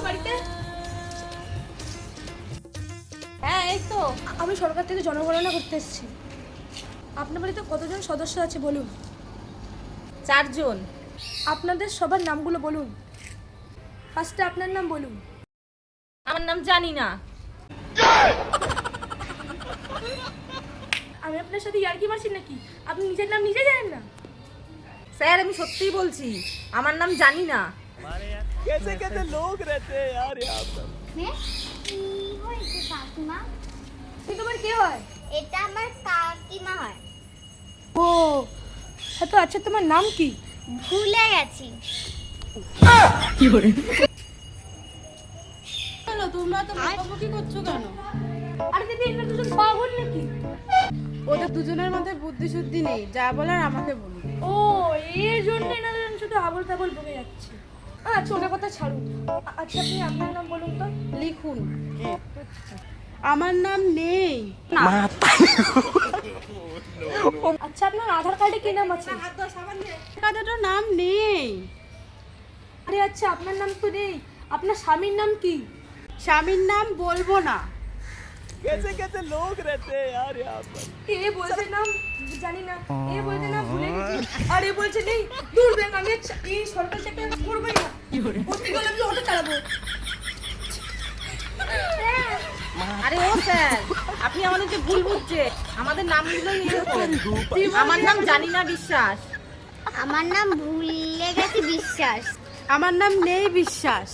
বাড়িতে হ্যাঁ এই তো। আমি সরকার থেকে জনগণনা করতে এসেছি। আপনার বাড়িতে কতজন সদস্য আছে বলুন? 4 জন। আপনাদের সবার নামগুলো বলুন। ফার্স্টে আপনার নাম বলুন। আমার নাম জানি না। আমি আপনার সাথে ইয়ার্কি মারছি নাকি? আপনি নিজের নাম নিজে জানেন না? স্যার আমি সত্যিই বলছি, আমার নাম জানি না। कैसे कैसे लोग रहते हैं यार यहाँ पर। কি হয়েছে কাকিমা? তুই তোমার কে হয়? এটা আমার কাকিমা হয়। ও হ্যাঁ, তো আচ্ছা তোমার নাম কি? ভুলে গেছি। কেন তোমরা তো বকাবকি করছো কেন? আরে দিদি এরা দুজন পাগল নাকি? ওদের দুজনের মধ্যে বুদ্ধি শুদ্ধি নেই, যা বলার আমাকে বলুন। ও এর জন্য এনারা শুধু আবল তাবল বকে যাচ্ছে। আচ্ছা ওনার কথা ছাড়ুন। আচ্ছা আপনি আপনার নাম বলুন তো। লিখুন। আমার নাম নেই। আচ্ছা আপনার আধার কার্ডে কি নাম আছে? কাদেরও নাম নেই। আরে আচ্ছা আপনার নাম তো নেই, আপনার স্বামীর নাম কি? স্বামীর নাম বলবো না। कैसे कैसे लोग रहते हैं यार यहाँ पर। এ বলছে নাম জানি না, এ বলছে নাম ভুলে গেছি, আর এ বলছে নেই। দূর ব্যাংক আমি এই সরকার চাকরি করবোই না। করতে গেলে আমি অটো চালাবো। আরে ও স্যার, আপনি আমাদেরকে ভুল বুঝছে। আমাদের নামগুলোই এরকম। আমার নাম জানি না বিশ্বাস। আমার নাম ভুলে গেছি বিশ্বাস। আমার নাম নেই বিশ্বাস।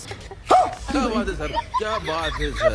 क्या बात है सर, क्या बात है सर।